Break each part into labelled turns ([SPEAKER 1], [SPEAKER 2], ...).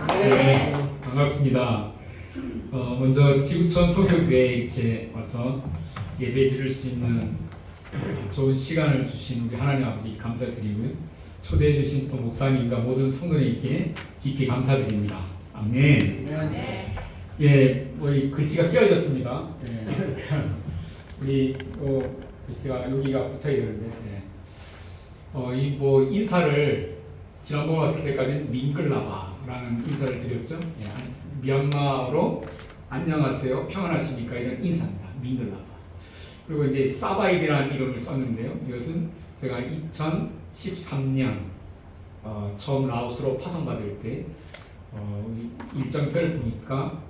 [SPEAKER 1] 네, 반갑습니다. 먼저 지구촌 소교교회에 이렇게 와서 예배 드릴 수 있는 좋은 시간을 주신 우리 하나님 아버지 감사드리고요. 초대해 주신 또 목사님과 모든 성도님께 깊이 감사드립니다. 아멘.
[SPEAKER 2] 네.
[SPEAKER 1] 예, 뭐 이 글씨가 끼어졌습니다. 예. 우리 글씨가 여기가 붙어야 되는데, 이 뭐 인사를 지난번 왔을 때까지는 밍글라바라는 인사를 드렸죠. 예, 미얀마어로 안녕하세요, 평안하십니까 이런 인사입니다. 밍글라바. 그리고 이제 사바이드라는 이름을 썼는데요. 이것은 제가 2013년 처음 라오스로 파송받을 때 일정표를 보니까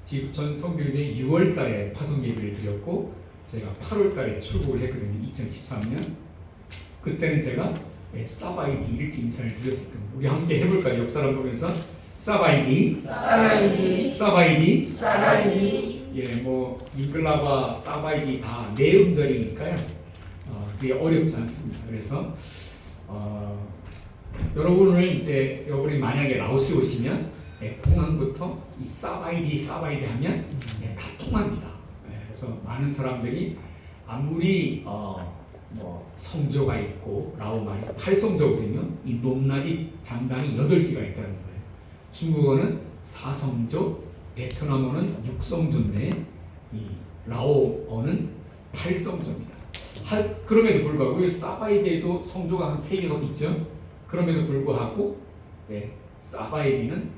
[SPEAKER 1] 지구촌 선교회 6월달에 파송 예배를 드렸고 제가 8월달에 출국을 했거든요. 2013년. 그때는 제가 사바이디 이렇게 인사를 드렸을 겁니다. 우리 함께 해볼까요? 옆사람 보면서 사바이디,
[SPEAKER 2] 사바이디,
[SPEAKER 1] 사바이디,
[SPEAKER 2] 사바이디.
[SPEAKER 1] 예, 뭐 밍글라바, 사바이디 다 내음절이니까요. 그게 어렵지 않습니다. 그래서 여러분을 이제 여러분이 만약에 라오스에 오시면 공항부터 이 사바이디, 사바이디 하면 다 통합니다. 그래서 많은 사람들이 아무리 뭐 성조가 있고 라오 말이 8성조거든요. 이 높낮이 장단이 8개가 있다는 거예요. 중국어는 4성조, 베트남어는 6성조인데 이 라오어는 8성조입니다. 그럼에도 불구하고 사바이디에도 성조가 한 3개가 있죠. 그럼에도 불구하고 사바이디는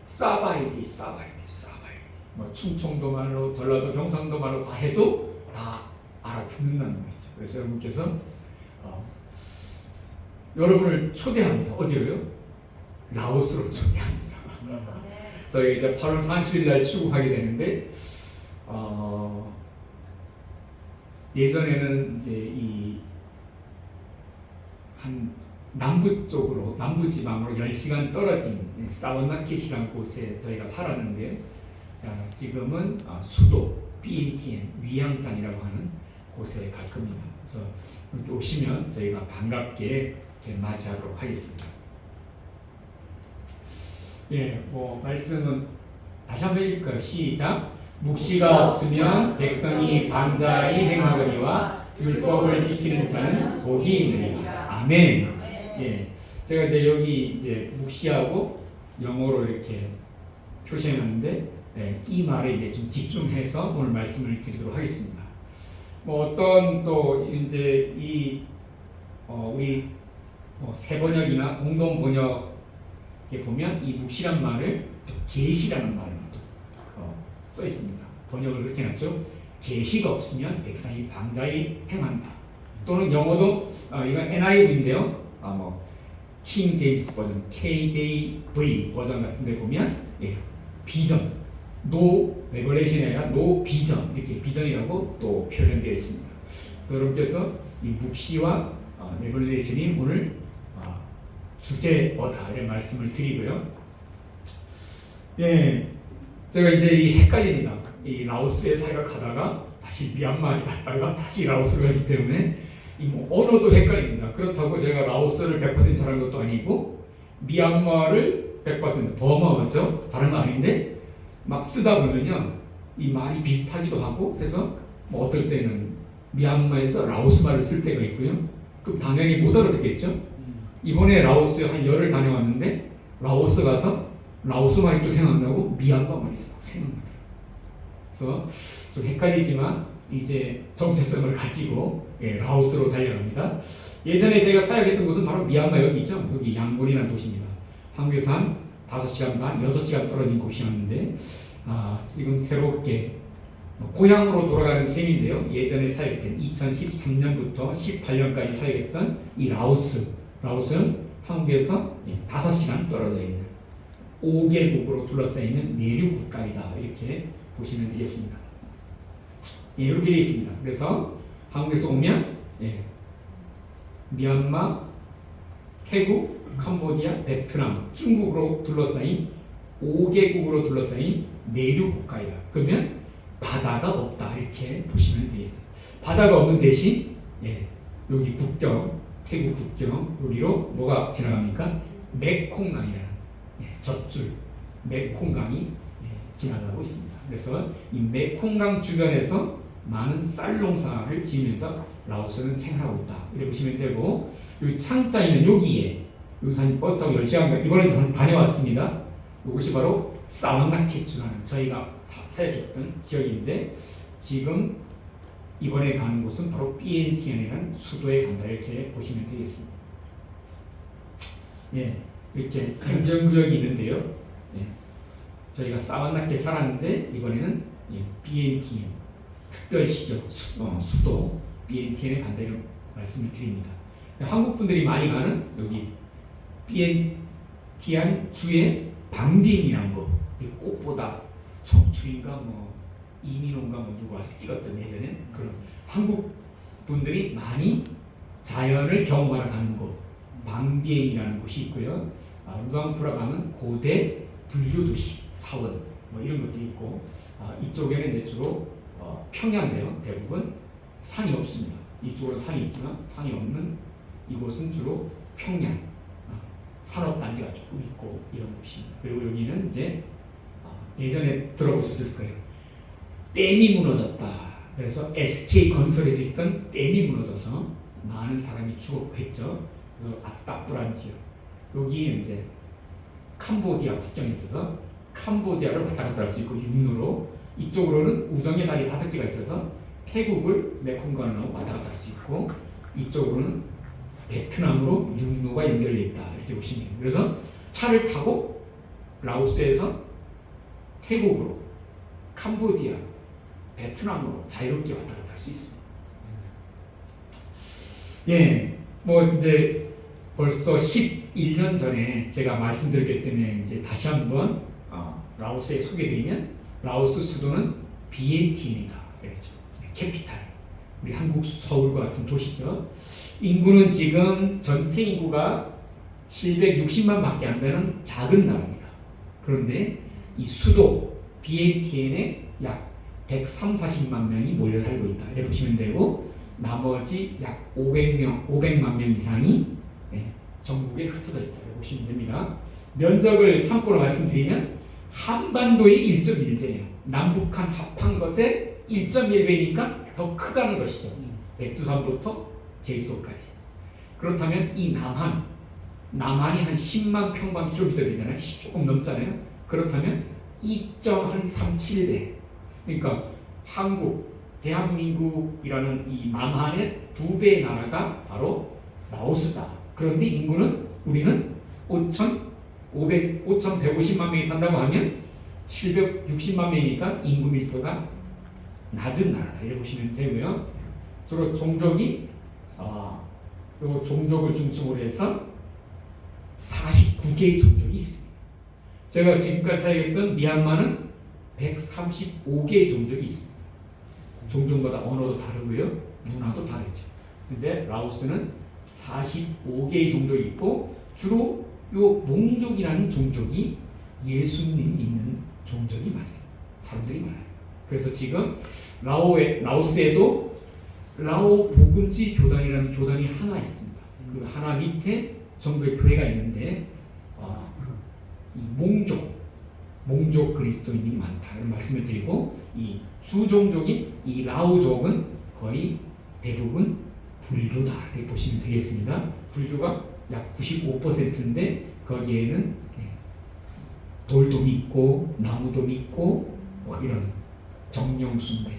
[SPEAKER 1] 사바이디, 사바이디, 사바이디 뭐 충청도 말로 전라도 경상도 말로 다 해도 다 알아듣는다는 것이죠. 그래서 여러분께서 여러분을 초대합니다. 어디로요? 라오스로 초대합니다. 저희 이제 8월 30일 날 출국하게 되는데 예전에는 이제 한 남부 쪽으로 남부 지방으로 10시간 떨어진 사원나켓이라는 곳에 저희가 살았는데 지금은 수도 비엔티엔 위양장이라고 하는 곳에 갈 겁니다. 그래서 이렇게 오시면 저희가 반갑게 맞이하도록 하겠습니다. 예, 뭐 말씀은 다시 한번 읽을까요? 시작. 묵시가 없으면 백성이 방자히 행하거니와 율법을 지키는 자는 복이 있느니라. 아멘. 예, 제가 이제 여기 이제 묵시하고 영어로 이렇게 표시해놨는데 이 말에 이제 좀 집중해서 오늘 말씀을 드리도록 하겠습니다. 뭐 어떤 또 이제 우리 새 번역이나 공동 번역에 보면 이 묵시란 말을 또 계시라는 말로 써 있습니다. 번역을 그렇게 해놨죠. 계시가 없으면 백성이 방자히 행한다. 또는 영어도 이건 NIV인데요. 킹 제임스 버전, KJV 버전 같은데 보면 비전, 노 레버레이션이 아니라 노 비전 이렇게 비전이라고 또 표현되어 있습니다. 그래서 여러분께서 이 묵시와 레버레이션이 오늘 주제어다 이런 말씀을 드리고요. 예, 제가 이제 헷갈립니다. 이 라오스에 살각하다가 다시 미얀마에 갔다가 다시 라오스를 가기 때문에 뭐 언어도 헷갈립니다. 그렇다고 제가 라오스를 100% 잘한 것도 아니고 미얀마를 100% 버마어죠. 잘한 거 아닌데 막 쓰다 보면요 이 말이 비슷하기도 하고 해서 뭐 어떨 때는 미얀마에서 라오스 말을 쓸 때가 있고요. 그럼 당연히 못 알아듣겠죠. 이번에 라오스에 한 열흘 다녀왔는데 라오스 가서 라오스 말이 또 생각나고 미얀마 말이 생각나더라고요. 그래서 좀 헷갈리지만 이제 정체성을 가지고 라오스로 달려갑니다. 예전에 제가 사역했던 곳은 바로 미얀마 여기죠. 여기 양곤이라는 도시입니다. 한국에서 한 5시간 반, 6시간 떨어진 곳이었는데 지금 새롭게 고향으로 돌아가는 셈인데요. 예전에 사역했던 2013년부터 18년까지 사역했던 이 라오스는 한국에서 5시간 떨어져 있는 5개국으로 둘러싸여 있는 내륙 국가이다. 이렇게 보시면 되겠습니다. 이렇게 되어 있습니다. 그래서 한국에서 오면 미얀마, 태국, 캄보디아, 베트남, 중국으로 둘러싸인 5개국으로 둘러싸인 내륙 국가이다. 그러면 바다가 없다 이렇게 보시면 되겠습니다. 바다가 없는 대신 여기 국경, 태국 국경 여기로 뭐가 지나갑니까? 메콩강이라는 젖줄 메콩강이 지나가고 있습니다. 그래서 이 메콩강 주변에서 많은 쌀 농사를 지으면서 라오스는 생활하고 있다. 이렇게 보시면 되고, 여기 창자 있는 여기에 여기서 한 버스 타고 10시간 이번에 저는 다녀왔습니다. 이것이 바로 사완나케주라는 저희가 사역했던 지역인데, 지금 이번에 가는 곳은 바로 비엔티안이라는 수도에 간다. 이렇게 보시면 되겠습니다. 예, 이렇게 행정구역이 있는데요. 예, 저희가 사완나케에 살았는데 이번에는 비엔티안 특별시죠. 수도 비엔티안에 간다 이런 말씀을 드립니다. 한국 분들이 많이 가는 여기 비엔티안 주의 방비엔이라는 거, 꽃보다 청춘인가 이민호인가 누구 와서 찍었던 예전에 그런 한국 분들이 많이 자연을 경험하러 가는 곳 방비엔이라는 곳이 있고요. 루앙프라 가면 고대 불교 도시 사원 이런 것들이 있고, 이쪽에는 이제 주로 평야인데요. 대부분 산이 없습니다. 이쪽은 산이 있지만 산이 없는 이곳은 주로 평야, 산업단지가 조금 있고 이런 곳입니다. 그리고 여기는 이제 예전에 들어보셨을 거예요. 댐이 무너졌다. 그래서 SK 건설에 짓던 댐이 무너져서 많은 사람이 죽었고 했죠. 그래서 아따뿌란 지역. 여기 이제 캄보디아 국경에 있어서 캄보디아를 왔다 갔다 할 수 있고 육로로, 이쪽으로는 우정의 다리 5개가 있어서 태국을 메콩강으로 왔다 갔다 할 수 있고, 이쪽으로는 베트남으로 육로가 연결되어 있다. 이렇게 보시면 돼요. 그래서 차를 타고 라오스에서 태국으로, 캄보디아, 베트남으로 자유롭게 왔다 갔다 할 수 있습니다. 예, 이제 벌써 11년 전에 제가 말씀드렸기 때문에 이제 다시 한번 라오스에 소개드리면, 라오스 수도는 비엔티안이다. 그렇죠. 캐피탈. 우리 한국 서울과 같은 도시죠. 인구는 지금 전체 인구가 760만밖에 안 되는 작은 나라입니다. 그런데 이 수도 비엔티안에 약 130~140만 명이 몰려 살고 있다. 이렇게 보시면 되고, 나머지 약 500만 명 이상이 전국에 흩어져 있다. 이렇게 보시면 됩니다. 면적을 참고로 말씀드리면 한반도의 1.1배예요. 남북한 합한 것의 1.1배니까 더 크다는 것이죠. 백두산부터 제주도까지. 그렇다면 이 남한이 한 10만 평방킬로미터 되잖아요. 조금 넘잖아요. 그렇다면 2.37배. 그러니까 한국, 대한민국이라는 이 남한의 2배의 나라가 바로 라오스다. 그런데 인구는 우리는 5,150만 명이 산다고 하면 760만 명이니까 인구 밀도가 낮은 나라다. 이렇게 보시면 되고요. 주로 종족이 요 종족을 중심으로 해서 49개의 종족이 있습니다. 제가 지금까지 사용했던 미얀마는 135개의 종족이 있습니다. 종족마다 언어도 다르고요, 문화도 다르죠. 근데 라오스는 45개의 종족이 있고, 주로 요 몽족이라는 종족이 예수님 믿는 종족이 많습니다. 사람들이 많아요. 그래서 지금 라오스에도 라오 복음지 교단이라는 교단이 하나 있습니다. 그 하나 밑에 전부의 교회가 있는데 이 몽족 그리스도인이 많다 이런 말씀을 드리고, 이 주종족인 이 라오족은 거의 대부분 불교다 이렇게 보시면 되겠습니다. 불교가 약 95%인데 거기에는 돌도 믿고 나무도 믿고 이런 정령숭배,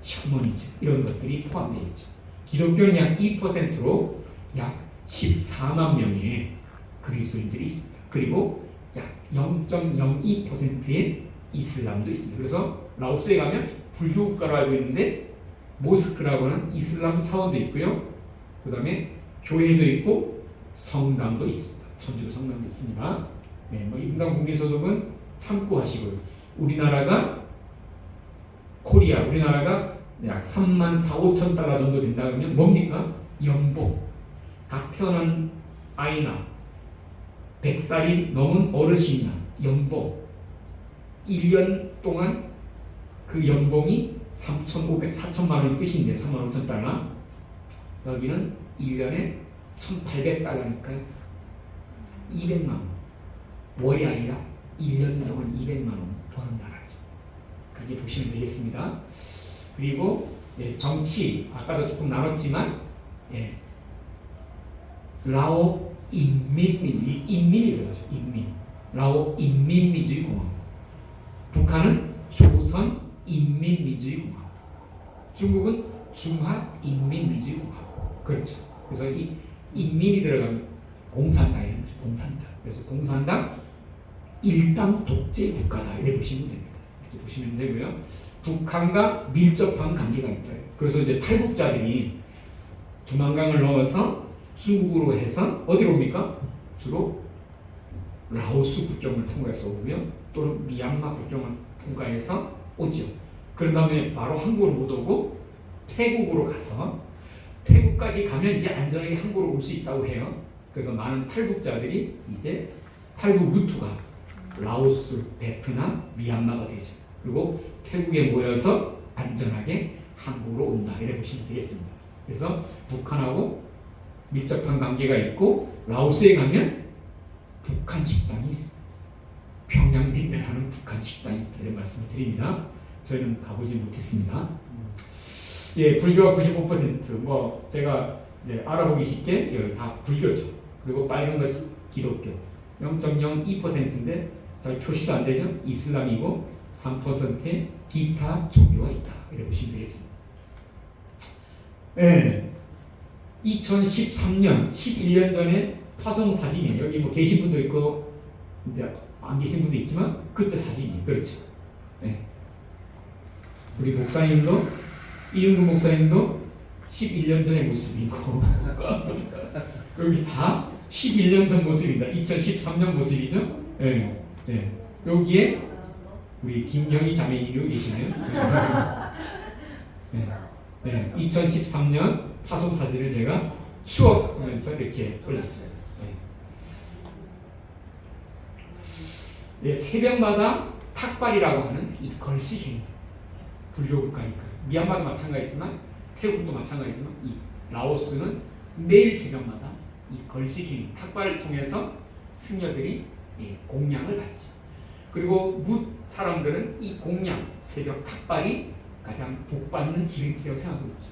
[SPEAKER 1] 샤머니즘 이런 것들이 포함되어 있죠. 기독교는 약 2%로 약 14만 명의 그리스도인들이 있습니다. 그리고 약 0.02%의 이슬람도 있습니다. 그래서 라오스에 가면 불교 국가로 알고 있는데 모스크라고 하는 이슬람 사원도 있고요. 그 다음에 교회도 있고 성당도 있습니다. 천주교 성당도 있습니다. 인당 국민소득은 참고하시고요. 우리나라가 약 34~5천 달러 정도 된다 그러면 뭡니까? 연봉. 각 태어난 아이나 100살이 넘은 어르신이나 연봉 1년 동안 그 연봉이 4천만 원의 뜻인데 35,000달러. 여기는 1년에 1,800달러니까 200만 원. 월이 아니라 1년 동안 200만 원 버는 나라죠. 그렇게 보시면 되겠습니다. 그리고 정치 아까도 조금 나눴지만 라오 인민이 들어가죠. 인민. 라오 인민민주주의공화국. 북한은 조선 인민민주주의공화국. 중국은 중화인민민주주의공화국. 그렇죠. 그래서 이 인민이 들어가면 공산당이라는 거죠. 공산당. 그래서 공산당 일당 독재 국가다 이렇게 보시면 됩니다. 이렇게 보시면 되고요. 북한과 밀접한 관계가 있다. 그래서 이제 탈북자들이 두만강을 넘어서 중국으로 해서 어디로 옵니까? 주로 라오스 국경을 통과해서 오고요. 또는 미얀마 국경을 통과해서 오죠. 그런 다음에 바로 한국으로 못 오고 태국으로 가서 태국까지 가면 이제 안전하게 한국으로 올 수 있다고 해요. 그래서 많은 탈북자들이 이제 탈북 루트가 라오스, 베트남, 미얀마가 되죠. 그리고 태국에 모여서 안전하게 한국으로 온다 이렇게 보시면 되겠습니다. 그래서 북한하고 밀접한 관계가 있고 라오스에 가면 북한 식당이 있어요. 평양냉면하는 북한 식당이 있다 이런 말씀을 드립니다. 저희는 가보지 못했습니다. 불교가 95%, 뭐 제가 이제 알아보기 쉽게 여기 다 불교죠. 그리고 빨간 것이 기독교 0.02%인데 잘 표시도 안 되죠. 이슬람이고 3%의 기타 종교가 있다 이렇게 보시면 되겠습니다. 2013년 11년 전에 파송 사진이에요. 여기 뭐 계신 분도 있고 이제 안 계신 분도 있지만 그때 사진이 그렇죠. 우리 목사님도 이윤구 목사님도 11년 전의 모습이고 여기 다 11년 전 모습입니다. 2013년 모습이죠. 여기에 우리 김경희 자매님도 계시네요. 2013년 파송 사진을 제가 추억하면서 이렇게 올렸어요. 새벽마다 탁발이라고 하는 이 걸식행 불교 국가니까 미얀마도 마찬가지지만 태국도 마찬가지지만 이 라오스는 매일 새벽마다 이 걸식행 탁발을 통해서 승려들이 공양을 받죠. 그리고 뭇 사람들은 이 공양 새벽 탁발이 가장 복받는 지름길이라고 생각하고 있죠.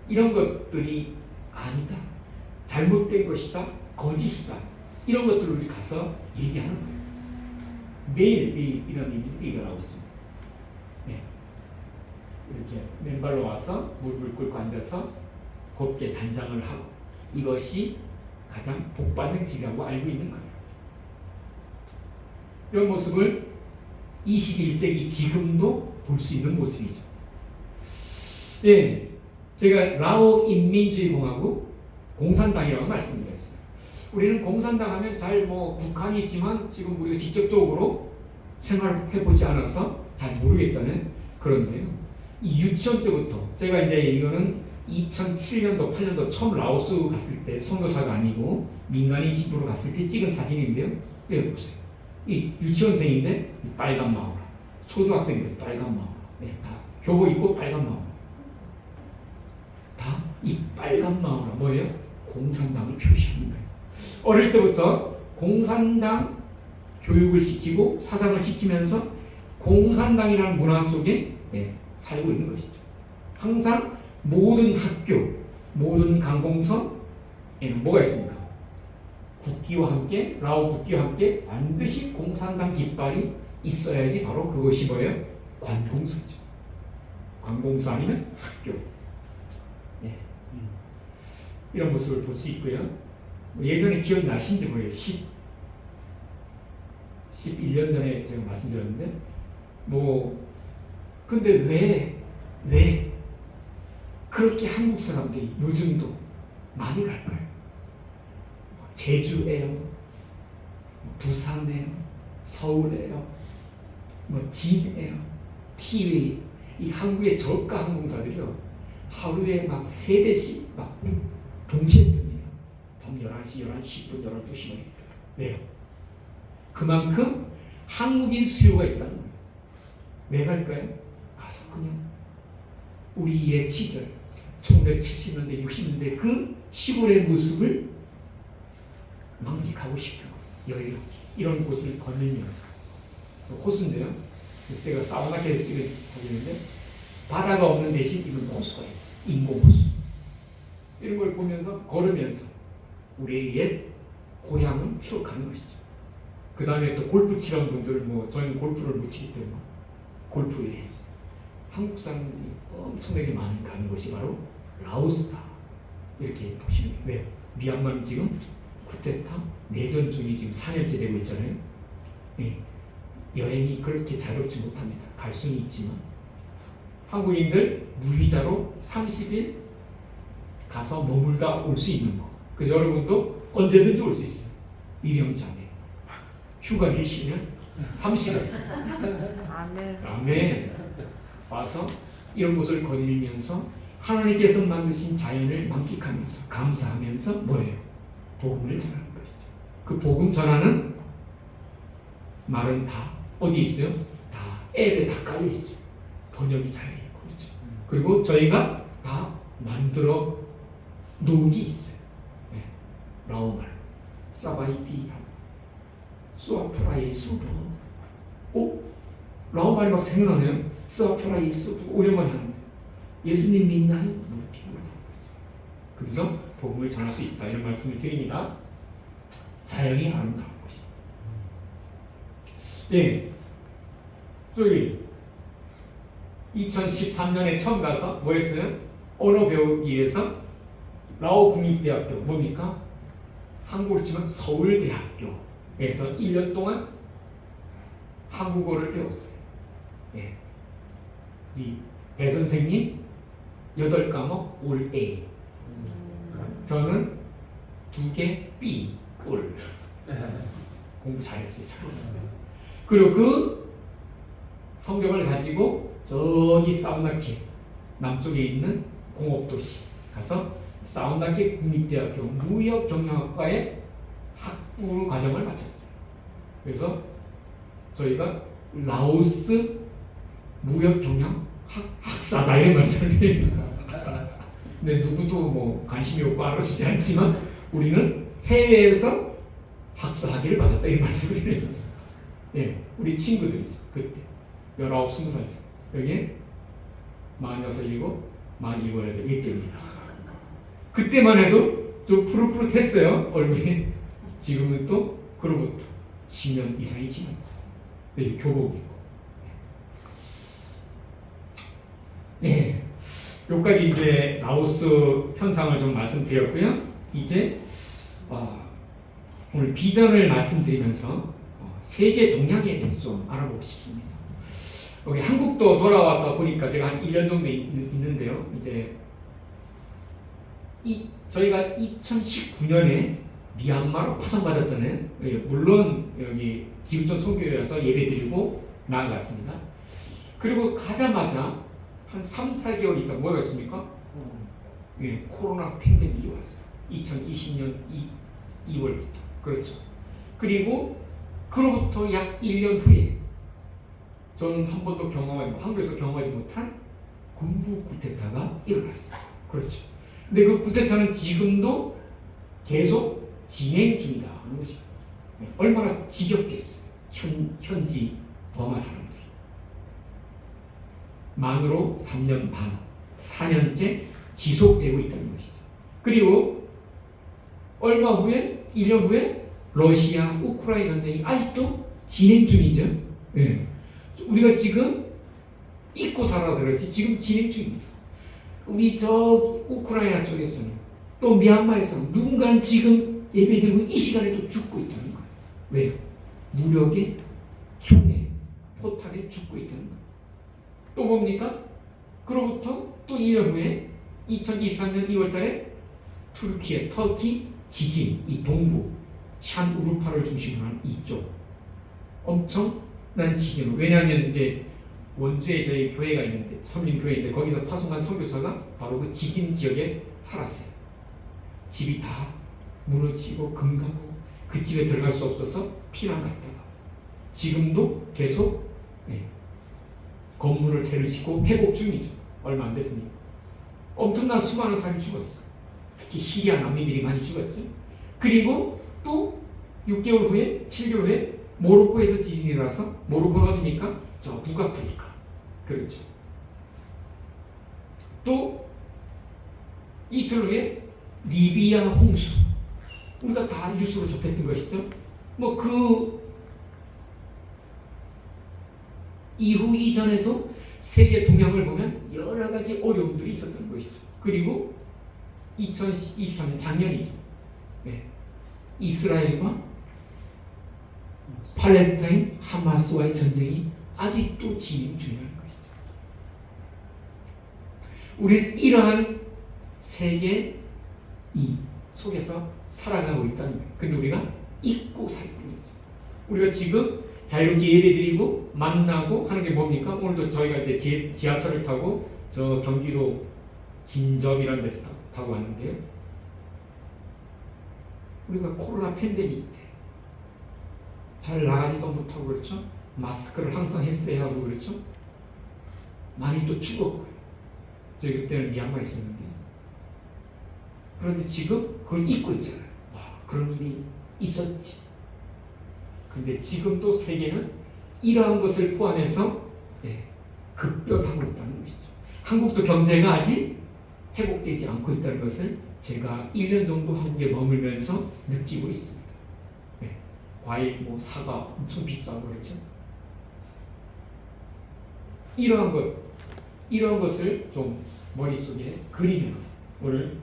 [SPEAKER 1] 이런 것들이 아니다, 잘못된 것이다, 거짓이다 이런 것들을 우리 가서 얘기하는 거예요. 매일 이런 일들이 일어나고 있습니다. 이렇게 맨발로 와서 무릎을 꿇고 앉아서 곱게 단장을 하고 이것이 가장 복받는 길이라고 알고 있는 거예요. 이런 모습을 21세기 지금도 볼 수 있는 모습이죠. 제가 라오 인민주의공화국 공산당이라고 말씀드렸어요. 우리는 공산당 하면 잘 북한이지만 지금 우리가 직접적으로 생활해보지 않아서 잘 모르겠잖아요. 그런데요, 이 유치원 때부터 제가 이제 이거는 2007년도 8년도 처음 라오스 갔을 때 선교사가 아니고 민간인 신부로 갔을 때 찍은 사진인데요. 여기 보세요. 이 유치원생인데 빨간 마오라, 초등학생인데 빨간 마오라, 다 교복 입고 빨간 마오라, 다 이 빨간 마오라 뭐예요? 공산당을 표시하는 거예요. 어릴 때부터 공산당 교육을 시키고 사상을 시키면서 공산당이라는 문화 속에 살고 있는 것이죠. 항상 모든 학교, 모든 관공서에는 뭐가 있습니까? 국기와 함께, 라오 국기와 함께 반드시 공산당 깃발이 있어야지 바로 그것이 뭐예요? 관공서죠. 관공서 아니면 학교. 이런 모습을 볼 수 있고요. 예전에 기억이 나신지 모르겠어요. 11년 전에 제가 말씀드렸는데 근데 왜 그렇게 한국 사람들이 요즘도 많이 갈까요? 제주에요, 부산에요, 서울에요, 진에요, 티웨이, 이 한국의 저가 항공사들이요 하루에 막 3대씩 막 동시에 뜹니다. 밤 11시, 11시 10분, 12시 막 이렇게. 왜요? 그만큼 한국인 수요가 있다는 거예요. 왜 갈까요? 가서 그냥 우리 옛 시절 1970년대, 60년대 그 시골의 모습을 만끽하고 싶은 거예요. 여유롭게. 이런 곳을 거닐면서 호수인데요. 제가 사우나께서 찍은 사진인데 바다가 없는 대신 이건 호수가 있어요. 인공 호수. 이런 걸 보면서 걸으면서 우리의 옛 고향을 추억하는 것이죠. 그 다음에 또 골프 치는 분들 저희는 골프를 못 치기 때문에 골프에 한국 사람들이 엄청나게 많이 가는 곳이 바로 라오스다. 이렇게 보시면 돼요. 왜요? 미얀마는 지금 쿠데타 내전 중이 지금 4년째 되고 있잖아요. 예. 여행이 그렇게 자유롭지 못합니다. 갈 수는 있지만 한국인들 무비자로 30일 가서 머물다 올 수 있는 거. 그래서 여러분도 언제든지 올 수 있어요. 일형자매 휴가 내시면 30일 아멘 와서 이런 곳을 거닐면서 하나님께서 만드신 자연을 만끽하면서 감사하면서 뭐예요? 복음을 전하는 것이죠. 그 복음 전하는 말은 다 어디 있어요? 다 앱에 다 깔려 있어요. 번역이 잘 되어 있고 그렇죠. 그리고 저희가 다 만들어 놓은 게 있어요. 네. 라오말, 사바이티, 수아프라이 수도. 라오말이 막 생각나네요. 수아프라이 수도 오랜만에 하는데 예수님 믿나요? 이렇게 물어보는 거죠. 그래서 복음을 전할 수 있다 이런 말씀을 드립니다. 자연이 아름다운 것이. 예, 저기 2013년에 처음 가서 뭐 했어요? 언어 배우기 위해서 라오 국립대학교 뭡니까? 한국으로 치면 서울대학교에서 1년 동안 한국어를 배웠어요. 예. 이 배 선생님 8과목 올 A. 저는 2개 B 올. 공부 잘했어요. 그리고 그 성적을 가지고 저기 사우나케 남쪽에 있는 공업도시 가서 사우나케 국립대학교 무역경영학과에 학부 과정을 마쳤어요. 그래서 저희가 라오스 무역경영 학사다 이런 말씀을 드립니다. 근데 누구도 관심이 없고 알아주지 않지만 우리는 해외에서 학사학위를 받았다 이 말씀을 드립니다. 예, 우리 친구들이죠. 그때 19, 20살이죠. 여기 46, 7, 47, 이때입니다. 그때만 해도 좀 푸릇푸릇했어요 얼굴이. 지금은 또 그로부터 10년 이상이 지났어요. 네, 교복이고. 예, 여기까지 이제 라오스 현상을 좀 말씀드렸고요. 이제 오늘 비전을 말씀드리면서 세계 동향에 대해서 좀 알아보고 싶습니다. 여기 한국도 돌아와서 보니까 제가 한 1년 정도 있는데요. 이제 저희가 2019년에 미얀마로 파송받았잖아요. 물론 여기 지구촌 선교회에서 예배드리고 나아갔습니다. 그리고 가자마자 한 3, 4개월 있다 뭐가 있습니까? 예, 코로나 팬데믹이 왔어요. 2020년 2월부터. 그렇죠. 그리고 그로부터 약 1년 후에 저는 한 번도 한국에서 경험하지 못한 군부 쿠데타가 일어났어요. 그렇죠. 근데 그 쿠데타는 지금도 계속 진행 중이다 하는 것이죠. 얼마나 지겹겠어요. 현지 버마 사람들이. 만으로 3년 반, 4년째 지속되고 있다는 것이죠. 그리고 얼마 후에, 1년 후에 러시아, 우크라이나 전쟁이 아직도 진행 중이죠. 예. 우리가 지금 잊고 살아서 그렇지 지금 진행 중입니다. 우리 저 우크라이나 쪽에서는 또 미얀마에서는 누군가는 지금 예배드리고 이 시간에도 죽고 있다는 거예요. 왜요? 무력의 총에 포탄에 죽고 있다는 거예요. 또 뭡니까? 그로부터 또 1년 후에 2023년 2월 달에 터키 지진, 이 동부 샨 우루파를 중심으로 한 이쪽 엄청난 지진. 왜냐하면 이제 원주에 저희 교회가 있는데 선림교회인데 거기서 파송한 선교사가 바로 그 지진 지역에 살았어요. 집이 다 무너지고 금가고 그 집에 들어갈 수 없어서 피난 갔다가 지금도 계속 건물을 새로 짓고 회복 중이죠. 얼마 안 됐으니까. 엄청난 수많은 사람이 죽었어. 특히 시리아 난민들이 많이 죽었지. 그리고 또 6개월 후에 7개월 후에 모로코에서 지진이 일어나서 모로코는 어디입니까? 저 북아프리카. 그렇죠. 또 이틀 후에 리비아 홍수. 우리가 다 뉴스로 접했던 것이죠. 뭐 그 이후 이전에도 세계 동향을 보면 여러 가지 어려움들이 있었던 것이죠. 그리고 2023년 작년이죠. 네. 이스라엘과 팔레스타인 하마스와의 전쟁이 아직도 진행 중이라는 것이죠. 우리는 이러한 세계 이 속에서 살아가고 있다는 거예요. 근데 우리가 잊고 살 뿐이죠. 우리가 지금 자유롭게 예배드리고 만나고 하는 게 뭡니까? 오늘도 저희가 이제 지하철을 타고 저 경기도 진접이라는 데서 타고 왔는데요. 우리가 코로나 팬데믹 때 잘 나가지도 못하고 그렇죠? 마스크를 항상 했어야 하고 그렇죠? 많이 또 죽었고요. 저희 그때는 미얀마에 있었는데 그런데 지금 그걸 잊고 있잖아요. 와, 그런 일이 있었지. 근데 지금도 세계는 이러한 것을 포함해서 급변하고 있다는 것이죠. 한국도 경제가 아직 회복되지 않고 있다는 것을 제가 1년 정도 한국에 머물면서 느끼고 있습니다. 과일, 뭐 사과 엄청 비싸고 그렇죠. 이러한 것을 좀 머릿속에 그리면서 오늘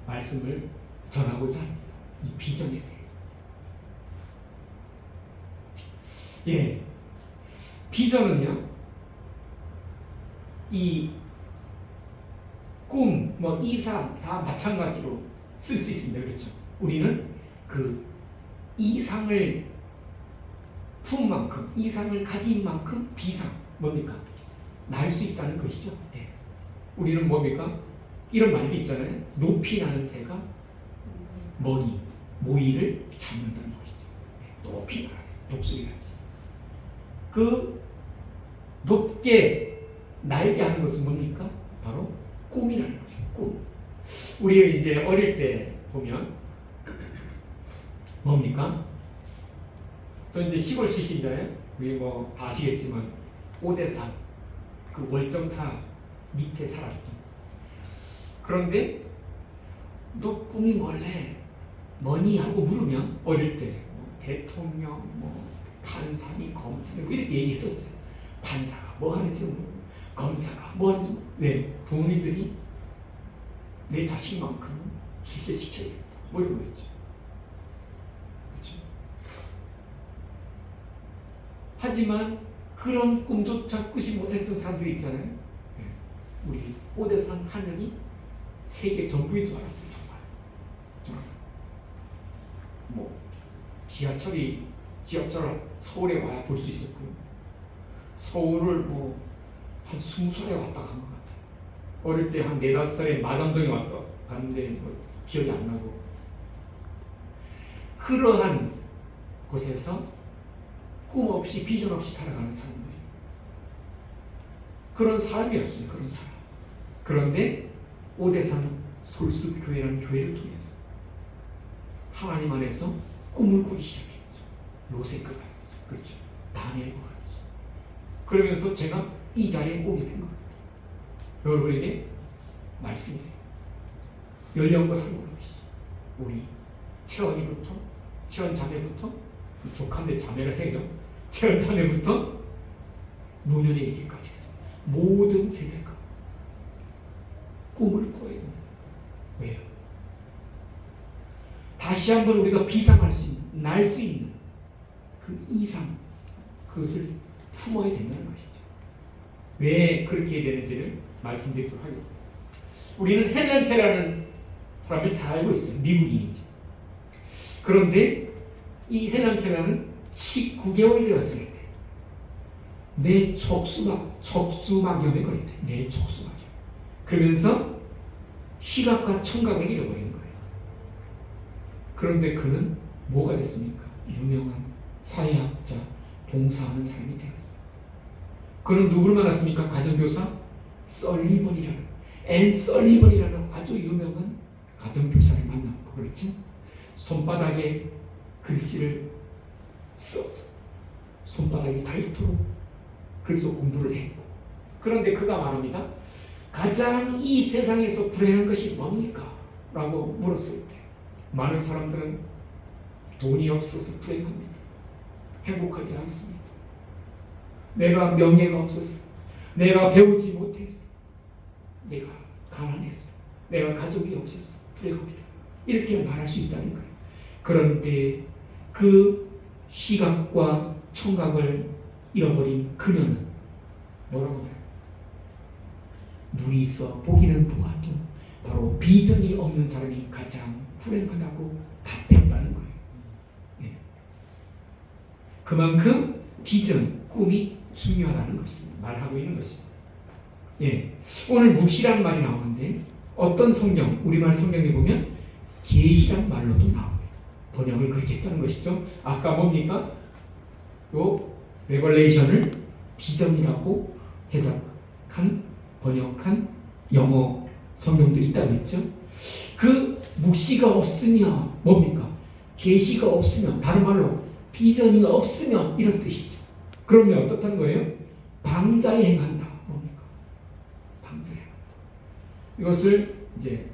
[SPEAKER 1] 말씀을 전하고자 합니다. 이 비전에 대해서. 비전은요, 이 꿈, 뭐 이상 다 마찬가지로 쓸 수 있습니다. 그렇죠? 우리는 그 이상을 품 만큼, 이상을 가진 만큼 비상, 뭡니까? 날 수 있다는 것이죠. 우리는 뭡니까? 이런 말도 있잖아요. 높이 나는 새가 모이를 잡는다는 것이죠. 높이 날았어. 독수리 같이. 그 높게 날게 하는 것은 뭡니까? 바로 꿈이라는 거죠. 꿈. 우리 이제 어릴 때 보면 뭡니까? 저 이제 시골 출신이잖아요. 우리 뭐 다 아시겠지만 오대산 그 월정사 밑에 살았던. 그런데 너 꿈이 뭐니 하고 물으면 어릴 때 뭐 대통령, 뭐 판사니 검사니 뭐 이렇게 얘기했었어요. 판사가 뭐 하는지 모르고 검사가 뭐 하는지 모르고. 왜? 부모님들이 내 자식만큼 출세시켜야겠다. 뭐 이런 거였죠. 그렇죠? 하지만 그런 꿈조차 꾸지 못했던 사람들이 있잖아요. 우리 오대산 하늘이 세계 전부인 줄 알았어요. 정말. 뭐 지하철 서울에 와야 볼 수 있었고요. 서울을 뭐 한 20살에 왔다 간 것 같아요. 어릴 때 한 4-5살에 마장동에 갔는데 뭐 기억이 안 나고. 그러한 곳에서 꿈 없이 비전 없이 살아가는 사람들이 그런 사람이었어요. 그런 사람. 그런데 오대산 솔숲교회라는 교회를 통해서 하나님 안에서 꿈을 꾸기 시작했죠. 요셉과 같이. 그렇죠. 다니엘과 같이. 그러면서 제가 이 자리에 오게 된 겁니다. 여러분에게 말씀드려요. 연령과 상관없이 우리 채원 자매부터 조카인데 자매를 해죠. 채원 자매부터 노년에 이르기까지 모든 세대가 꿈을 꿔야 됩니다. 왜요? 다시 한번 우리가 비상할 수 있는, 날 수 있는 그 이상, 그것을 품어야 된다는 것이죠. 왜 그렇게 해야 되는지를 말씀드리도록 하겠습니다. 우리는 헬렌 켈러라는 사람을 잘 알고 있어요. 미국인이죠. 그런데 이 헬렌 켈러는 19개월 되었을 때 내 척수막염에 걸렸대. 내 척수막염. 그러면서 시각과 청각을 잃어버린 거예요. 그런데 그는 뭐가 됐습니까? 유명한 사회학자, 봉사하는 사람이 되었어요. 그는 누구를 만났습니까? 가정교사 앤 설리번이라는 아주 유명한 가정교사를 만났고, 그렇지? 손바닥에 글씨를 써서 손바닥이 닳도록 그래서 공부를 했고, 그런데 그가 말합니다. 가장 이 세상에서 불행한 것이 뭡니까? 라고 물었을 때 많은 사람들은 돈이 없어서 불행합니다. 행복하지 않습니다. 내가 명예가 없어서, 내가 배우지 못해서, 내가 가난했어, 내가 가족이 없어서 불행합니다. 이렇게 말할 수 있다는 거예요. 그런데 그 시각과 청각을 잃어버린 그녀는 뭐라고 말해요? 눈이 있어 보기는 보아도 바로 비전이 없는 사람이 가장 불행하다고 답했다는 거예요. 예. 그만큼 비전, 꿈이 중요하다는 것입니다. 말하고 있는 것입니다. 예. 오늘 묵시란 말이 나오는데 어떤 성경, 우리말 성경에 보면 계시란 말로도 나옵니다. 번역을 그렇게 했다는 것이죠. 아까 뭡니까? 요 레벌레이션을 비전이라고 해석한, 번역한 영어 성경도 있다고 했죠. 그 묵시가 없으면 뭡니까? 계시가 없으면, 다른 말로 비전이 없으면 이런 뜻이죠. 그러면 어떻다는 거예요? 방자에 행한다. 뭡니까? 방자에 행한다. 이것을 이제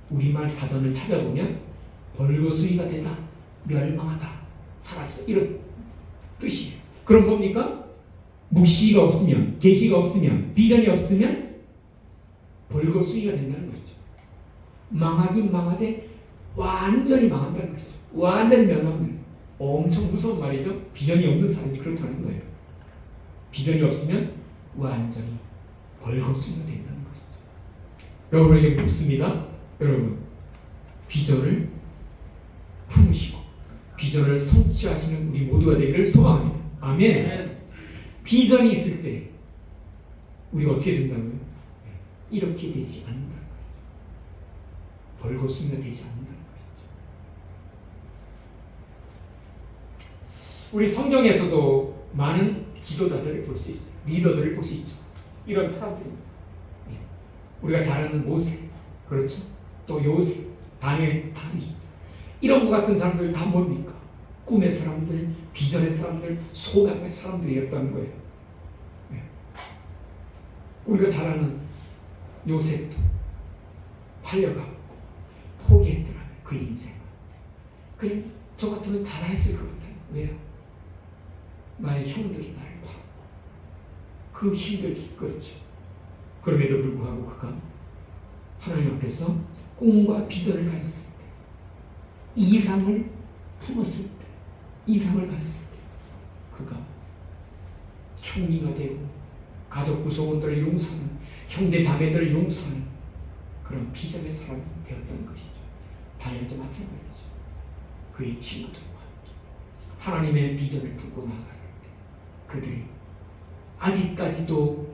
[SPEAKER 1] 우리말 사전을 찾아보면 벌거수이가 되다, 멸망하다, 사라지다 이런 뜻이에요. 그럼 뭡니까? 묵시가 없으면, 계시가 없으면, 비전이 없으면 벌거수이가 된다는 것이죠. 망하긴 망하되 완전히 망한다는 것이죠. 완전히 멸망하는, 엄청 무서운 말이죠. 비전이 없는 사람이 그렇다는 거예요. 비전이 없으면 완전히 벌거수이가 된다는 것이죠. 여러분에게 묻습니다. 여러분, 비전을 품으시고 비전을 성취하시는 우리 모두가 되기를 소망합니다. 아멘. 비전이 있을 때 우리가 어떻게 된다고요? 이렇게 되지 않는다는 거죠. 벌거수가 되지 않는다는 것이죠. 우리 성경에서도 많은 지도자들을 볼 수 있어요. 리더들을 볼 수 있죠. 이런 사람들입니다. 우리가 잘 아는 모세, 그렇죠? 또 요셉, 다니엘, 다윗, 이런 것 같은 사람들 다 뭡니까? 꿈의 사람들, 비전의 사람들, 소망의 사람들이었다는 거예요. 우리가 잘 아는 요셉도 팔려갔고 포기했더라고요. 그 인생을. 그냥 저 같으면 자살했을 것 같아요. 왜요? 나의 형들이 나를 봤고 그 힘들기, 그렇죠. 그럼에도 불구하고 그가 하나님 앞에서 꿈과 비전을 가졌을 때, 이상을 품었을 때, 이상을 가졌을 때 그가 총리가 되고 가족 구성원들을 용서하는, 형제 자매들을 용서하는 그런 비전의 사람이 되었다는 것이죠. 다니엘도 마찬가지죠. 그의 친구들과 하나님의 비전을 품고 나아갔을 때 그들이 아직까지도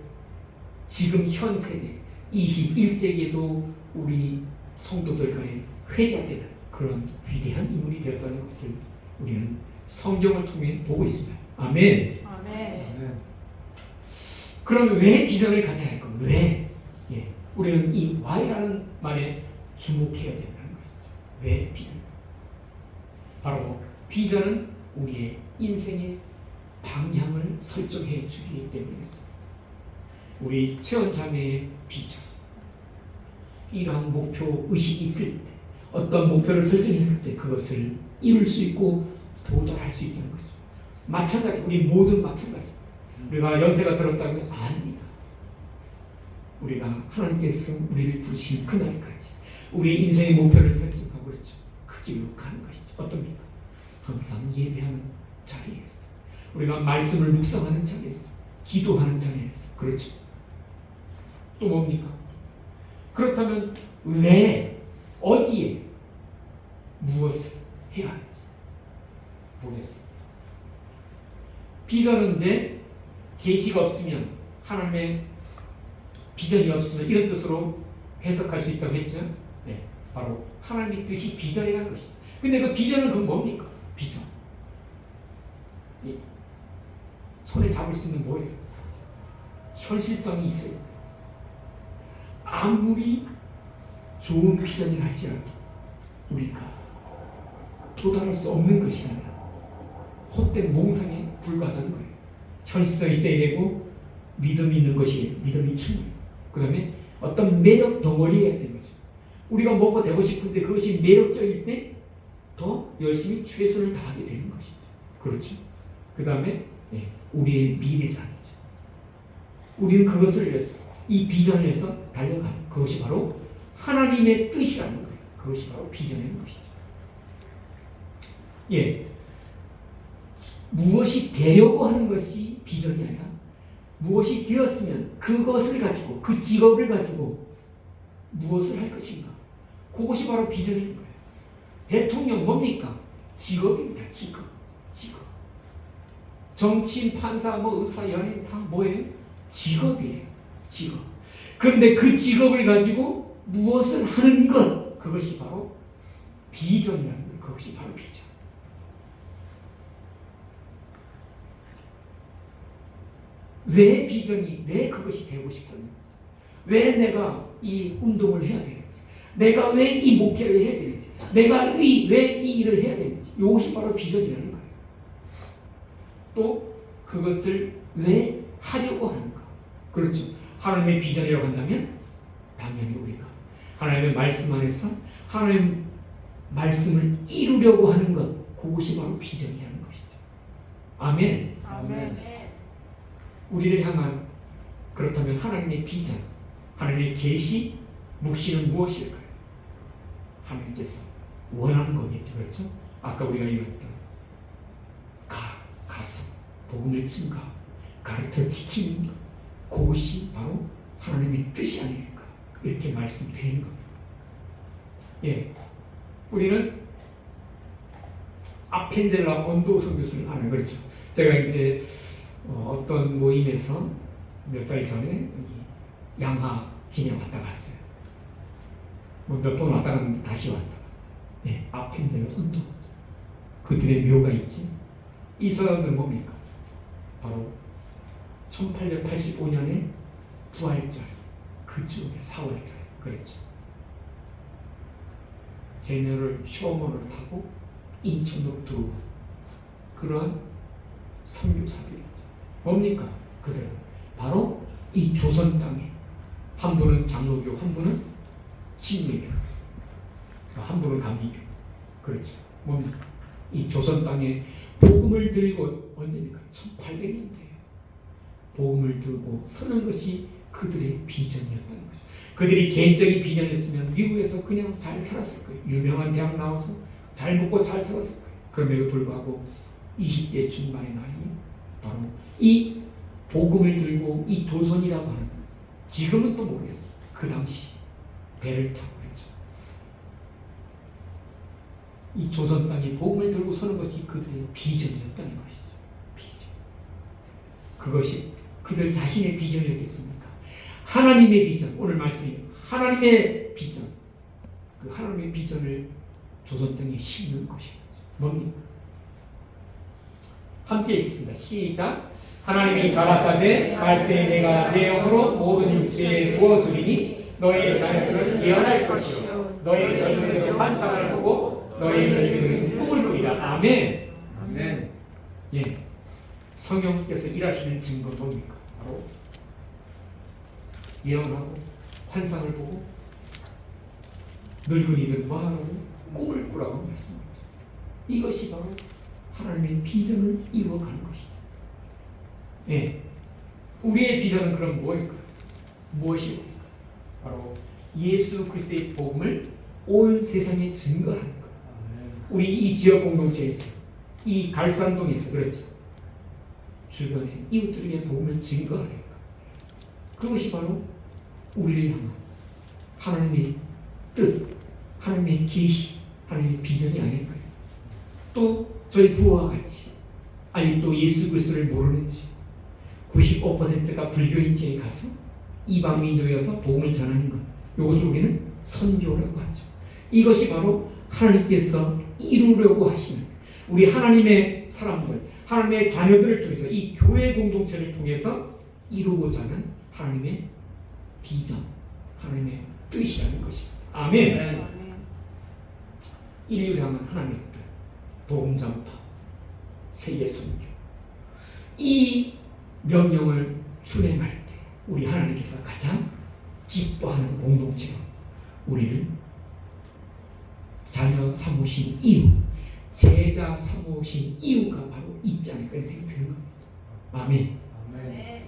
[SPEAKER 1] 지금 현 세대 21세기에도 우리 성도들 간에 회자되는 그런 위대한 인물이 되었다는 것을 우리는 성경을 통해 보고 있습니다. 아멘.
[SPEAKER 2] 아멘.
[SPEAKER 1] 그럼 왜 비전을 가져야 할까? 왜? 예, 우리는 이 why라는 말에 주목해야 된다는 것이죠. 왜 비전? 바로 비전은 우리의 인생의 방향을 설정해 주기 때문이었습니다. 우리 최원장의 비전, 이러한 목표 의식이 있을 때, 어떤 목표를 설정했을 때 그것을 이룰 수 있고 도달할 수 있다는 거죠. 마찬가지, 우리 모든 마찬가지. 우리가 연세가 들었다면 아닙니다. 우리가 하나님께서 우리를 부르신 그날까지 우리의 인생의 목표를 설정하고 그렇죠. 그 길로 가는 것이죠. 어떻습니까? 항상 예배하는 자리에서, 우리가 말씀을 묵상하는 자리에서, 기도하는 자리에서, 그렇죠. 또 뭡니까? 그렇다면 왜, 어디에, 무엇을 해야 하는지 보겠습니다. 비전은 이제 계시가 없으면, 하나님의 비전이 없으면 이런 뜻으로 해석할 수 있다고 했죠. 네, 바로 하나님의 뜻이 비전이라는 것이죠. 근데 그 비전은 그건 뭡니까? 비전. 손에 잡을 수 있는 뭐예요? 현실성이 있어요. 아무리 좋은 비전이 할지라도 우리가 도달할 수 없는 것이 아니라 헛된 몽상에 불과하다는 거예요. 현실성이 있어야 되고 믿음이 있는 것이 믿음이 충분해요. 그 다음에 어떤 매력 덩어리여야 되는 거죠. 우리가 뭐가 되고 싶은데 그것이 매력적일 때 더 열심히 최선을 다하게 되는 것이죠. 그렇죠. 그 다음에 우리의 미래상이죠. 우리는 그것을 위해서 이 비전을 위해서 달려가는 그것이 바로 하나님의 뜻이라는 거예요. 그것이 바로 비전인 것이죠. 무엇이 되려고 하는 것이 비전이 아니라 무엇이 되었으면 그것을 가지고 그 직업을 가지고 무엇을 할 것인가. 그것이 바로 비전인 거예요. 대통령 뭡니까? 직업입니다. 직업. 정치인, 판사, 의사, 연예인 다 뭐예요? 직업이에요. 직업. 그런데 그 직업을 가지고 무엇을 하는 것, 그것이 바로 비전이라는 거예요. 그것이 바로 비전. 왜 비전이, 왜 그것이 되고 싶었는지, 왜 내가 이 운동을 해야 되는지, 내가 왜 이 목회를 해야 되는지, 내가 왜 이 일을 해야 되는지, 이것이 바로 비전이라는 거예요. 또 그것을 왜 하려고 하는가. 그렇죠. 하나님의 비전이라고 한다면 당연히 우리가 하나님의 말씀 안에서 하나님 말씀을 이루려고 하는 것, 그것이 바로 비전이라는 것이죠. 아멘.
[SPEAKER 2] 아멘.
[SPEAKER 1] 우리를 향한, 그렇다면 하나님의 비전, 하나님의 계시, 묵시는 무엇일까요? 하나님께서 원하는 거겠죠. 그렇죠? 아까 우리가 읽었던 가서 복음을 증거하고 가르쳐 지키는 것, 그것이 바로 하나님의 뜻이 아닐까, 이렇게 말씀드리는 겁니다. 우리는 아펜젤라 언도 선교사를 아는, 그렇죠? 제가 이제 어떤 모임에서 몇 달 전에 양하 진에 왔다 갔어요. 몇 번 왔다 갔는데 다시 왔다 갔어요. 아펜젤라 언도, 그들의 묘가 있지. 이 사람들은 뭡니까? 바로 1885년에 부활절 그 즈음에 4월달 그랬죠. 제너럴 쇼머를 타고 인천으로 들어온 그러한 선교사들이죠. 뭡니까? 그들은 바로 이 조선 땅에 한 분은 장로교, 한 분은 신매교, 한 분은 감리교. 그렇죠. 뭡니까? 이 조선 땅에 복음을 들고, 언제입니까? 1800년대에 복음을 들고 서는 것이 그들의 비전이었다는 거죠. 그들이 개인적인 비전이었으면 미국에서 그냥 잘 살았을 거예요. 유명한 대학 나와서 잘 먹고 잘 살았을 거예요. 그럼에도 불구하고 20대 중반의 나이에 바로 이 복음을 들고 이 조선이라고 하는, 지금은 또 모르겠어요. 그 당시 배를 타고 그랬죠. 이 조선 땅에 복음을 들고 서는 것이 그들의 비전이었다는 것이죠. 비전. 그것이 그들 자신의 비전이었겠습니까? 하나님의 비전. 오늘 말씀이 하나님의 비전. 그 하나님의 비전을 조선 땅에 심는 것이죠. 뭡니까? 함께 읽겠습니다. 시작. 하나님이 가라사대 말세에 내가 내 영으로 모든 육체에 부어주리니 너희의 자녀들은 예언할 것이요 너희의 젊은이들은 환상을 보고 너희의 늙은이들은 꿈을 꾸리라. 아멘.
[SPEAKER 3] 아멘.
[SPEAKER 1] 성령께서 일하시는 증거 뭡니까? 바로 예언하고 환상을 보고 늙은이들 뭐하라고? 꿈을 꾸라고 말씀하셨어요. 이것이 바로 하나님의 비전을 이루어가는 것이죠. 우리의 비전은 그럼 뭐일까요? 무엇일까요? 바로 예수 그리스도의 복음을 온 세상에 증거하는 것. 우리 이 지역 공동체에서, 이 갈산동에서 그렇죠. 주변에 이웃들에게 복음을 증거하는 것. 그것이 바로 우리를 향한 하나님의 뜻, 하나님의 계시, 하나님의 비전이 아닐까요? 또 저희 부모와 같이 아직도 예수 그리스도를 모르는지 95%가 불교인지에 가서 이방 민족이어서 복음을 전하는 것, 이것을 우리는 선교라고 하죠. 이것이 바로 하나님께서 이루려고 하시는, 우리 하나님의 사람들, 하나님의 자녀들을 통해서, 이 교회 공동체를 통해서 이루고자 하는 하나님의 비전, 하나님의 뜻이라는 것입니다. 아멘. 인류를 향한 하나님의 뜻, 복음 전파, 세계 선교. 이 명령을 준행할 때 우리 하나님께서 가장 기뻐하는 공동체로 우리를 자녀 삼으신 이유, 제자 삼으신 이유가 바로 있지 않을까 이런 생각이 드는 겁니다. 아멘.
[SPEAKER 2] 아멘.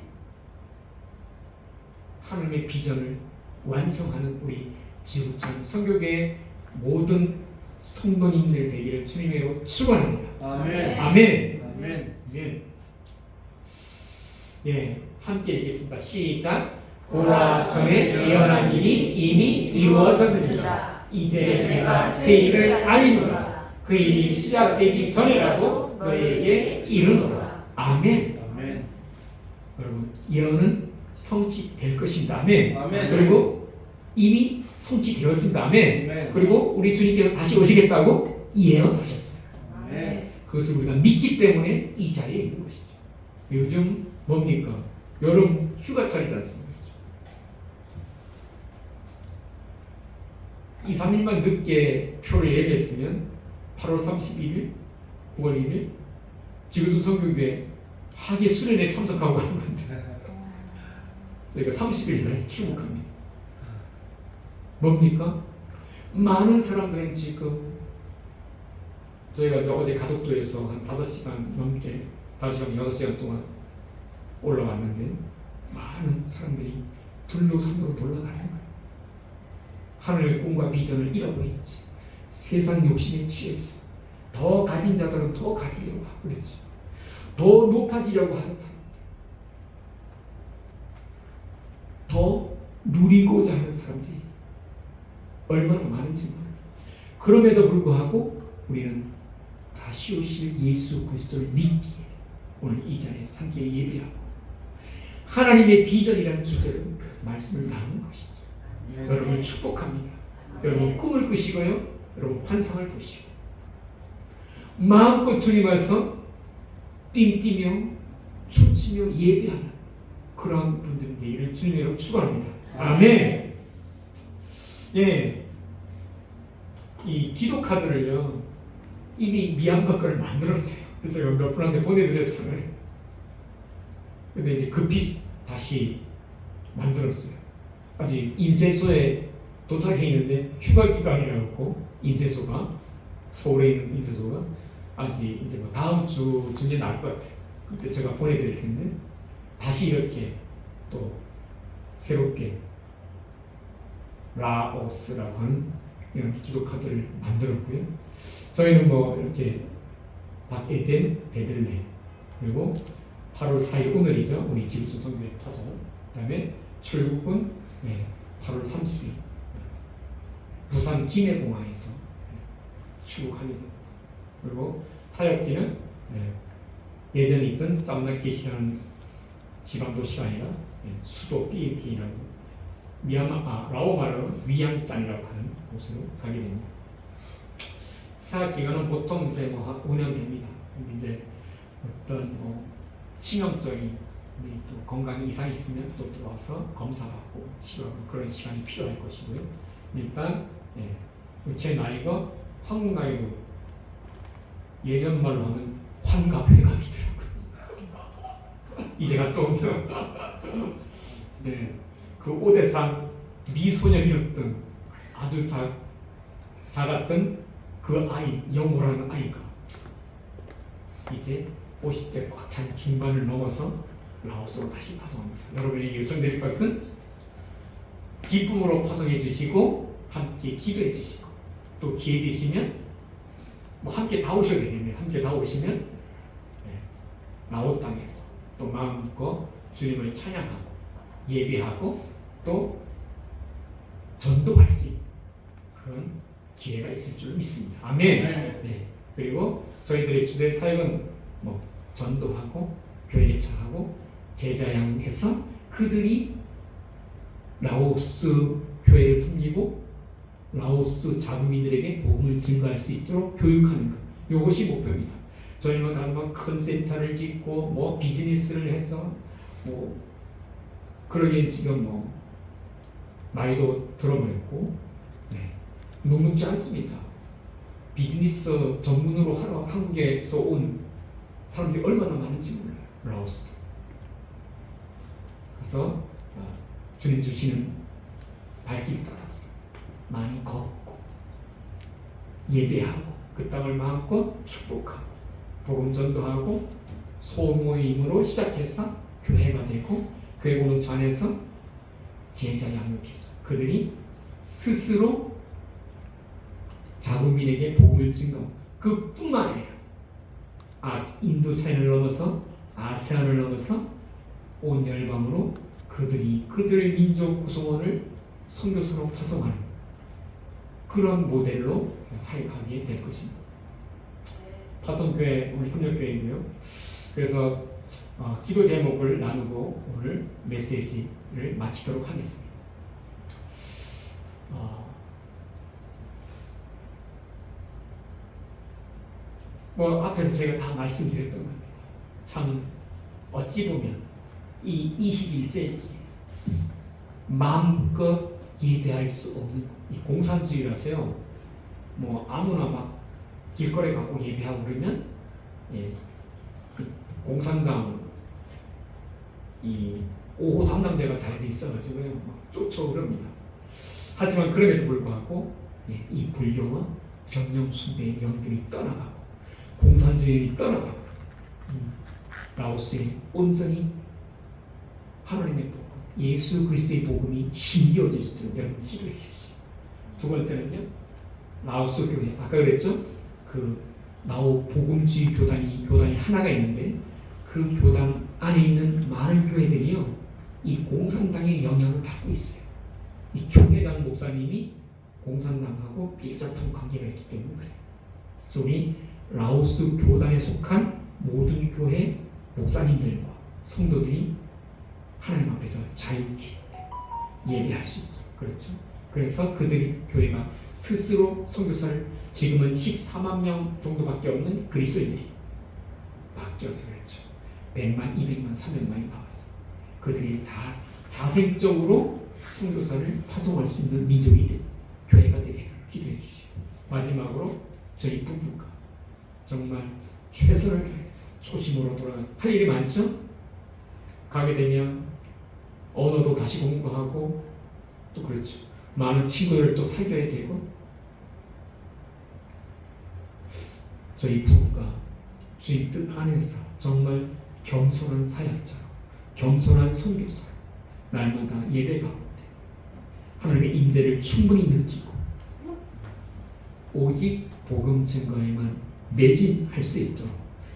[SPEAKER 1] 하나님의 비전을 완성하는 우리 지구촌 선교계의 모든 성도님들 되기를 주님으로 축원합니다.
[SPEAKER 3] 아멘.
[SPEAKER 1] 아멘.
[SPEAKER 3] 아멘.
[SPEAKER 1] 아멘. 예, 함께 읽겠습니다. 시작.
[SPEAKER 2] 보라,
[SPEAKER 1] 전에 예언한 일이 이미 이루어졌느니라. 이제 내가 새 일을 알리노라. 그 일이 시작되기 전이라도 너희에게 이르노라. 아멘.
[SPEAKER 3] 아멘.
[SPEAKER 1] 여러분, 예언은 성취될 것입니다. 아멘.
[SPEAKER 3] 아멘.
[SPEAKER 1] 그리고 이미 성취되었습니다. 아멘.
[SPEAKER 3] 아멘.
[SPEAKER 1] 그리고 우리 주님께서 다시 오시겠다고 예언하셨어요.
[SPEAKER 3] 아멘.
[SPEAKER 1] 그것을 우리가 믿기 때문에 이 자리에 있는 것이죠. 요즘 뭡니까? 여름 휴가철이지 않습니까? 2, 3일만 늦게 표를 예비했으면 8월 31일, 9월 1일 지구촌 선교교회 학예 수련회 참석하고 하는 건데 저희가 30일 날 출국합니다. 뭡니까? 많은 사람들은 지금 저희가 어제 가덕도에서 한 5시간 넘게 5시간, 6시간 동안 올라왔는데 많은 사람들이 둘로 산으로 돌아가는 거예요. 하늘의 꿈과 비전을 잃어버렸지. 세상 욕심에 취해서 더 가진 자들은 더 가지려고 하고 그랬지. 더 높아지려고 하는 사람들, 더 누리고자 하는 사람들이 얼마나 많은지 모릅니다. 그럼에도 불구하고 우리는 다시 오실 예수 그리스도를 믿기에 오늘 이 자리에 함께 예배하고 하나님의 비전이라는 주제로 말씀을 나누는 것이죠. 여러분을 축복합니다. 여러분 꿈을 꾸시고요. 여러분 환상을 보시고 마음껏 주님 앞에서 띵뛰며 춤추며 예배하는 그런 분들이 되기를 주님으로 축원합니다. 아멘. 예, 이 기도 카드를요 이미 미얀마 거를 만들었어요. 그래서 제가 몇 분한테 보내드렸잖아요. 근데 이제 급히 다시 만들었어요. 아직 인쇄소에 도착해 있는데 휴가 기간이라고 인쇄소가 서울에 있는 인쇄소가 아직 이제 뭐 다음 주 중에 나올 것 같아요. 그때 제가 보내드릴 텐데 다시 이렇게 또 새롭게 라오스라고 하는 이런 기도 카드를 만들었고요. 저희는 뭐 이렇게 박에덴 베들레 그리고 8월 4일 오늘이죠. 우리 지구촌 선교회 타서 그다음에 출국은 8월 30일 부산 김해공항에서 출국하게 됩니다. 그리고 사역지는 예전에 있던 사우나켓이라는 지방도시가 아니라 수도 비엔티라고 라오마로 위양짠이라고 하는 곳으로 가게 됩니다. 사역 기간은 보통 이제 뭐 5년 됩니다. 근데 이제 어떤 치명적인 또 건강 이상이 있으면 또 들어와서 검사받고 치료하고 그런 시간이 필요할 것이고요. 일단 제 나이가 한국 나이로 예전 말로 하면 환갑회갑이더라고요. 이제가 좀 그 5대상 미소년이었던 아주 작았던 그 아이, 영호라는 아이가 이제 50대 꽉 찬 중반을 넘어서 라오스로 다시 파송합니다. 여러분이 요청드릴 것은 기쁨으로 파송해 주시고 함께 기도해 주시고 또 기회 되시면 뭐 함께 다 오셔야 되겠네요. 함께 다 오시면 라오스 땅에서 또 마음껏 주님을 찬양하고 예배하고 또 전도할 수 있는 그런 기회가 있을 줄 믿습니다. 아멘. 네. 그리고 저희들의 주된 사역은 뭐 전도하고 교회 개척하고 제자 양해서 그들이 라오스 교회를 섬기고 라오스 자국민들에게 복음을 증거할 수 있도록 교육하는 것. 이것이 목표입니다. 저희는 가서 큰 센터를 짓고 뭐 비즈니스를 해서 뭐 그러기엔 지금 뭐 나이도 들어버렸고 녹록지 않습니다. 비즈니스 전문으로 하러 한국에서 온 사람들이 얼마나 많은지 몰라요. 라오스도. 그래서 주님 주시는 발길 따라서 많이 걷고 예배하고 그 땅을 마음껏 축복하고 복음 전도하고 소모임으로 시작해서 교회가 되고 교회 공동체 안에서 제자 양육해서 그들이 스스로 자국민에게 복음을 증거하고 그뿐만 아니라 인도 차이를 넘어서 아세안을 넘어서 온 열방으로 그들이 그들의 민족 구성원을 선교사로 파송하는 그런 모델로 사역하게 될 것입니다. 파송교회 오늘 협력교회이고요. 그래서 기도 제목을 나누고 오늘 메시지를 마치도록 하겠습니다. 앞에서 제가 다 말씀드렸던 겁니다. 참 어찌 보면 이 21세기에 마음껏 예배할 수 없는 이 공산주의라서요. 아무나 막 길거리에 가고 예배하고 그러면 그 공산당 이 5호 담당자가 잘 돼 있어가지고요 막 쫓아오릅니다. 하지만 그럼에도 불구하고 이 불교와 정령 숭배의 영들이 떠나가고 공산주의를 떠나가고 라오스에 온전히 하나님의 복음, 예수 그리스도의 복음이 심겨질 수 있도록 여러분 기도해 주십시오. 두 번째는요, 라오스 교회 아까 그랬죠? 그 라오 복음주의 교단이 하나가 있는데 그 교단 안에 있는 많은 교회들이요 이 공산당의 영향을 받고 있어요. 이 총회장 목사님이 공산당하고 밀접한 관계가 있기 때문에 그래요. 그래서 우리 라오스 교단에 속한 모든 교회 목사님들과 성도들이 하나님 앞에서 자유케 예배할 수 있도록 그렇죠. 그래서 그들이 교회가 스스로 선교사를 지금은 14만 명 정도밖에 없는 그리스도인들이 바뀌어서 그렇죠. 100만, 200만, 300만이 나왔어. 그들이 자생적으로 선교사를 파송할 수 있는 민족이 된 교회가 되게 기도해 주시고 마지막으로 저희 부부가 정말 최선을 다해서 초심으로 돌아가서 할 일이 많죠. 가게 되면 언어도 다시 공부하고 또 그렇죠. 많은 친구들을 또 사귀어야 되고 저희 부부가 주의 뜻 안에서 정말 겸손한 사역자로 겸손한 선교사로 날마다 예배 가운데 하나님의 임재를 충분히 느끼고 오직 복음 증거에만 매진할 수 있도록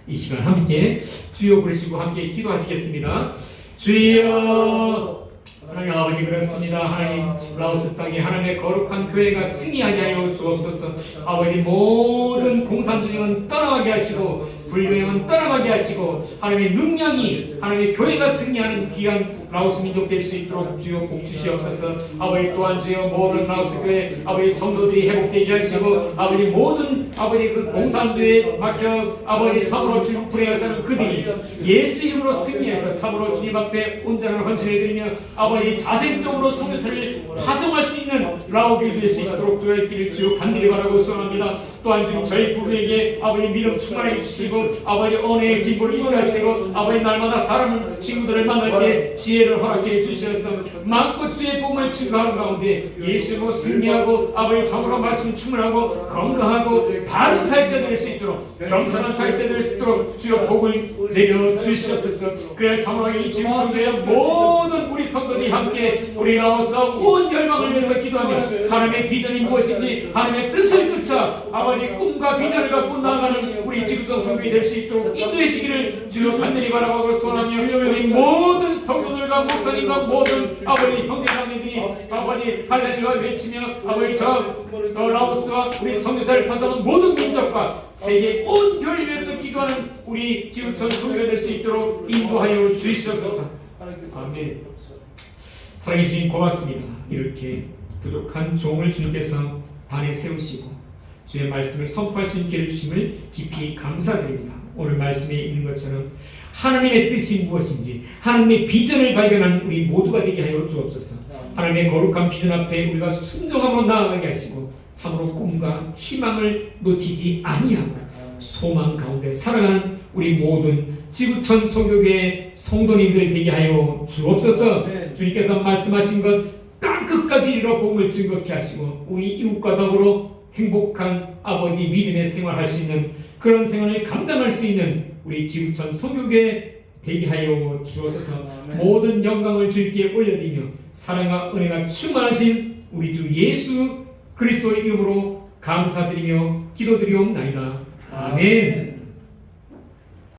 [SPEAKER 1] 이 시간 함께 주여 부르시고 함께 기도하시겠습니다. 주여 하나님 아버지 그렇습니다. 하나님 라오스 땅에 하나님의 거룩한 교회가 승리하게 하여 주옵소서. 아버지 모든 공산주의는 떠나가게 하시고 불교행은 떠나가게 하시고 하나님의 능력이 하나님의 교회가 승리하는 귀한 라오스 민족 될 수 있도록 주여 복 주시옵소서. 아버지 또한 주여 모든 라오스 교회 아버지 성도들이 회복되게 하시고 아버지 모든 아버지 그 공산주의에 막혀 아버지 참으로 주님 불행하사는 그들이 예수 이름으로 승리해서 참으로 주님 앞에 온전한 헌신을 드리며 아버지 자생적으로 선교사를 파송할 수 있는 라오교회 될 수 있도록 주의 길을 주여 간절히 바라고 소원합니다. 또한 주님 저희 부부에게 아버지 믿음 충만해 주시고 아버지 언어의 진보를 인도하시고 아버지 날마다 사람 친구들을 만날 때 지혜를 허락해 주셔서 마음껏 주의 복음을 증거하는 가운데 예수로 승리하고 아버지 참으로 말씀 충만하고 건강하고 바른 사역자 될 수 있도록 겸손한 사역자 될 수 있도록 주여 복을 내려 주시옵소서. 그래야 참으로 이 지구촌의 모든 우리 성도들이 함께 우리 라오스 온 열방을 위해서 기도하며 하나님의 비전이 무엇인지 하나님의 뜻을 쫓아 아버지 꿈과 비전을 갖고 나아가는 우리 지구촌 성도들이 될 수 있도록 인도해 주기를 주여 간절히 바라고 소원하며 우리 모든 성도들과 목사님과 모든 아버지 형제자매들이 아버지 할렐루야 외치며 아버지 저 라오스와 우리 선교사를 파송한 모든 민족과 세계 온 교회를 위해서 기도하는 우리 지구촌 성도가 될 수 있도록 인도하여 주시옵소서. 아멘. 사랑해 주님 고맙습니다. 이렇게 부족한 종을 주님께서 단에 세우시고 주의 말씀을 선포할 수 있게 해주심을 깊이 감사드립니다. 오늘 말씀에 있는 것처럼 하나님의 뜻이 무엇인지 하나님의 비전을 발견한 우리 모두가 되게 하여 주옵소서. 하나님의 거룩한 비전 앞에 우리가 순종함으로 나아가게 하시고 참으로 꿈과 희망을 놓치지 아니하고 소망 가운데 살아가는 우리 모든 지구촌 소교회 성도님들 되게 하여 주옵소서. 주님께서 말씀하신 것 땅 끝까지 이루어 복음을 증거케 하시고 우리 이웃과 더불어 행복한 아버지 믿음의 생활할 수 있는 그런 생활을 감당할 수 있는 우리 지구촌 소교회 되게 하여 주옵소서. 모든 영광을 주님께 올려드리며 사랑과 은혜가 충만하신 우리 주 예수 그리스도의 이름으로 감사드리며 기도드리옵나이다. 아멘.